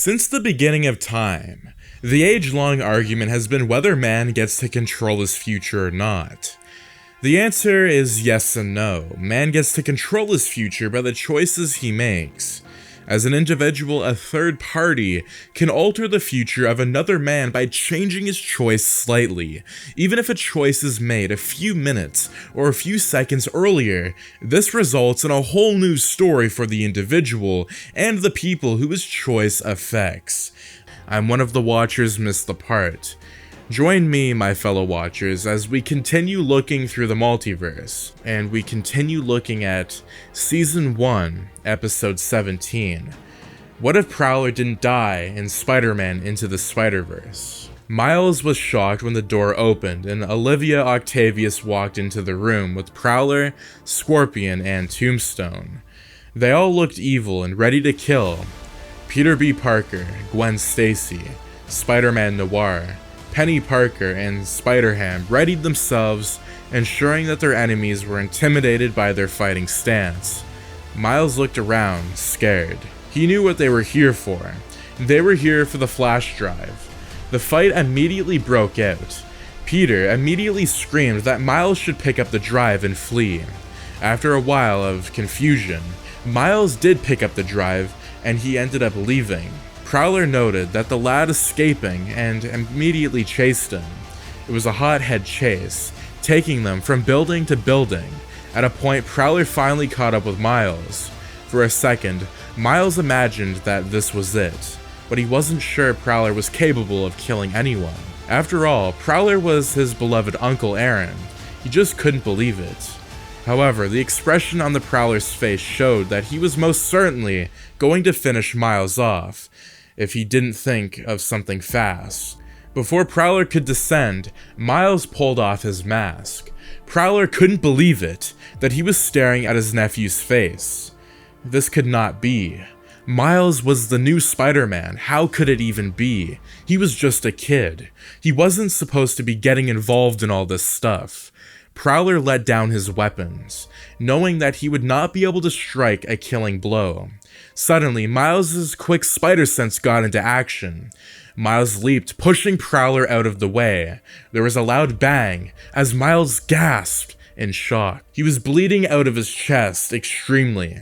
Since the beginning of time, the age-long argument has been whether man gets to control his future or not. The answer is yes and no. Man gets to control his future by the choices he makes. As an individual, a third party can alter the future of another man by changing his choice slightly. Even if a choice is made a few minutes or a few seconds earlier, this results in a whole new story for the individual and the people who his choice affects. I'm one of the watchers missed the part. Join me, my fellow watchers, as we continue looking through the multiverse, and we continue looking at Season 1, Episode 17. What if Prowler didn't die in Spider-Man Into the Spider-Verse? Miles was shocked when the door opened and Olivia Octavius walked into the room with Prowler, Scorpion, and Tombstone. They all looked evil and ready to kill. Peter B. Parker, Gwen Stacy, Spider-Man Noir, Penny Parker, and Spider-Ham readied themselves, ensuring that their enemies were intimidated by their fighting stance. Miles looked around, scared. He knew what they were here for. They were here for the flash drive. The fight immediately broke out. Peter immediately screamed that Miles should pick up the drive and flee. After a while of confusion, Miles did pick up the drive, and he ended up leaving. Prowler noted that the lad escaping and immediately chased him. It was a hothead chase, taking them from building to building. At a point, Prowler finally caught up with Miles. For a second, Miles imagined that this was it, but he wasn't sure Prowler was capable of killing anyone. After all, Prowler was his beloved Uncle Aaron. He just couldn't believe it. However, the expression on the Prowler's face showed that he was most certainly going to finish Miles off, if he didn't think of something fast. Before Prowler could descend, Miles pulled off his mask. Prowler couldn't believe it, that he was staring at his nephew's face. This could not be. Miles was the new Spider-Man. How could it even be? He was just a kid. He wasn't supposed to be getting involved in all this stuff. Prowler let down his weapons, knowing that he would not be able to strike a killing blow. Suddenly, Miles' quick spider sense got into action. Miles leaped, pushing Prowler out of the way. There was a loud bang as Miles gasped in shock. He was bleeding out of his chest extremely.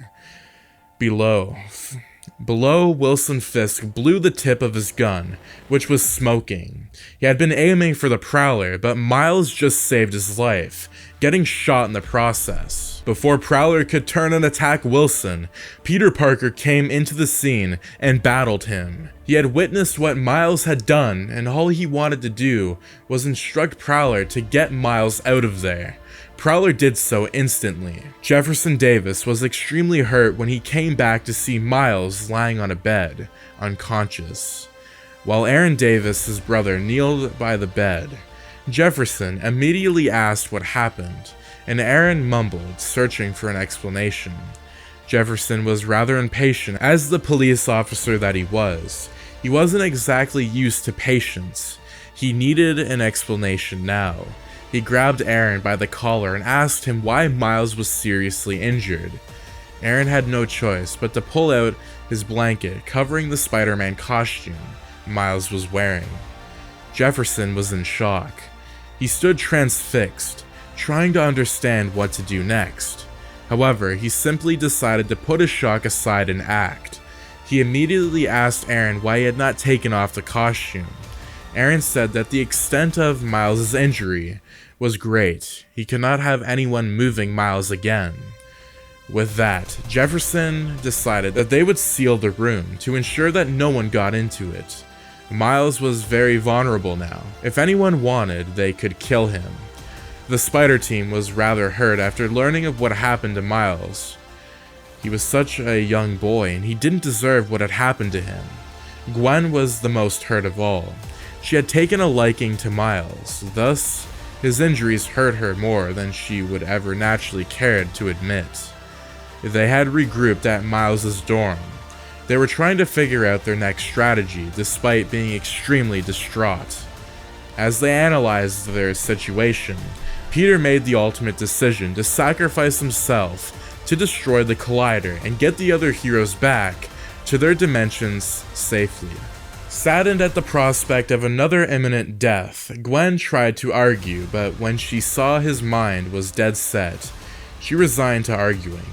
Below, Wilson Fisk blew the tip of his gun, which was smoking. He had been aiming for the Prowler, but Miles just saved his life, getting shot in the process. Before Prowler could turn and attack Wilson, Peter Parker came into the scene and battled him. He had witnessed what Miles had done, and all he wanted to do was instruct Prowler to get Miles out of there. Prowler did so instantly. Jefferson Davis was extremely hurt when he came back to see Miles lying on a bed, unconscious. While Aaron Davis, his brother, kneeled by the bed, Jefferson immediately asked what happened, and Aaron mumbled, searching for an explanation. Jefferson was rather impatient, as the police officer that he was. He wasn't exactly used to patience. He needed an explanation now. He grabbed Aaron by the collar and asked him why Miles was seriously injured. Aaron had no choice but to pull out his blanket covering the Spider-Man costume Miles was wearing. Jefferson was in shock. He stood transfixed, trying to understand what to do next. However, he simply decided to put his shock aside and act. He immediately asked Aaron why he had not taken off the costume. Aaron said that the extent of Miles' injury was great. He could not have anyone moving Miles again. With that, Jefferson decided that they would seal the room to ensure that no one got into it. Miles was very vulnerable now. If anyone wanted, they could kill him. The Spider Team was rather hurt after learning of what happened to Miles. He was such a young boy, and he didn't deserve what had happened to him. Gwen was the most hurt of all. She had taken a liking to Miles, thus his injuries hurt her more than she would ever naturally cared to admit. They had regrouped at Miles' dorm. They were trying to figure out their next strategy, despite being extremely distraught. As they analyzed their situation, Peter made the ultimate decision to sacrifice himself to destroy the Collider and get the other heroes back to their dimensions safely. Saddened at the prospect of another imminent death, Gwen tried to argue, but when she saw his mind was dead set, she resigned to arguing.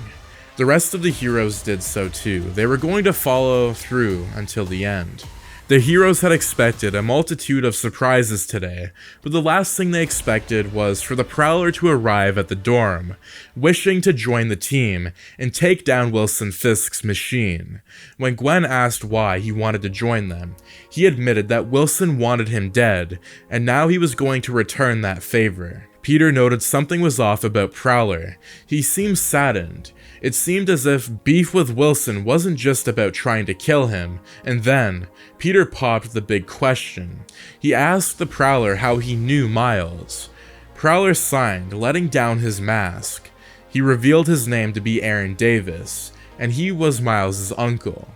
The rest of the heroes did so too. They were going to follow through until the end. The heroes had expected a multitude of surprises today, but the last thing they expected was for the Prowler to arrive at the dorm, wishing to join the team and take down Wilson Fisk's machine. When Gwen asked why he wanted to join them, he admitted that Wilson wanted him dead, and now he was going to return that favor. Peter noted something was off about Prowler. He seemed saddened. It seemed as if beef with Wilson wasn't just about trying to kill him, and then Peter popped the big question. He asked the Prowler how he knew Miles. Prowler signed, letting down his mask. He revealed his name to be Aaron Davis, and he was Miles' uncle.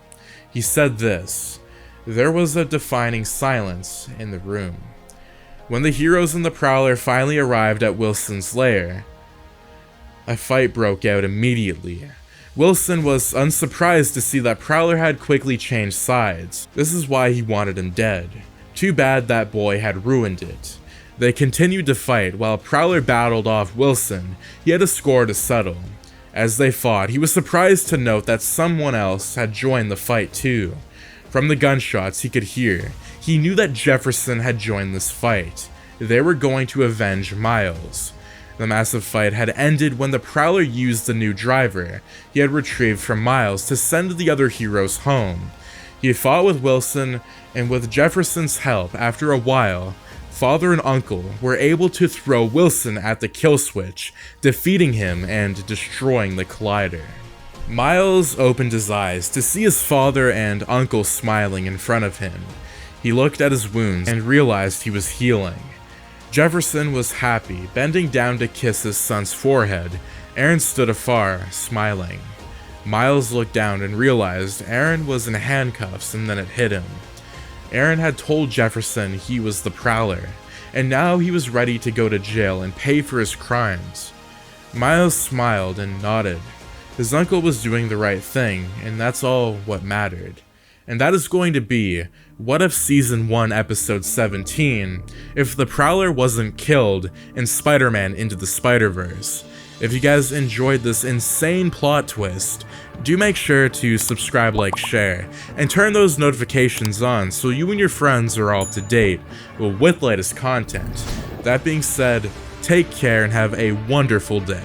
He said this: "There was a defining silence in the room." When the heroes and the Prowler finally arrived at Wilson's lair, a fight broke out immediately. Wilson was unsurprised to see that Prowler had quickly changed sides. This is why he wanted him dead. Too bad that boy had ruined it. They continued to fight while Prowler battled off Wilson. He had a score to settle. As they fought, he was surprised to note that someone else had joined the fight too. From the gunshots he could hear, he knew that Jefferson had joined this fight. They were going to avenge Miles. The massive fight had ended when the Prowler used the new driver he had retrieved from Miles to send the other heroes home. He fought with Wilson, and with Jefferson's help, after a while, father and uncle were able to throw Wilson at the kill switch, defeating him and destroying the collider. Miles opened his eyes to see his father and uncle smiling in front of him. He looked at his wounds and realized he was healing. Jefferson was happy, bending down to kiss his son's forehead. Aaron stood afar, smiling. Miles looked down and realized Aaron was in handcuffs, and then it hit him. Aaron had told Jefferson he was the Prowler, and now he was ready to go to jail and pay for his crimes. Miles smiled and nodded. His uncle was doing the right thing, and that's all what mattered. And that is going to be What If Season 1 Episode 17, if the Prowler wasn't killed in Spider-Man Into the Spider-Verse. If you guys enjoyed this insane plot twist, do make sure to subscribe, like, share, and turn those notifications on so you and your friends are all up to date with latest content. That being said, take care and have a wonderful day.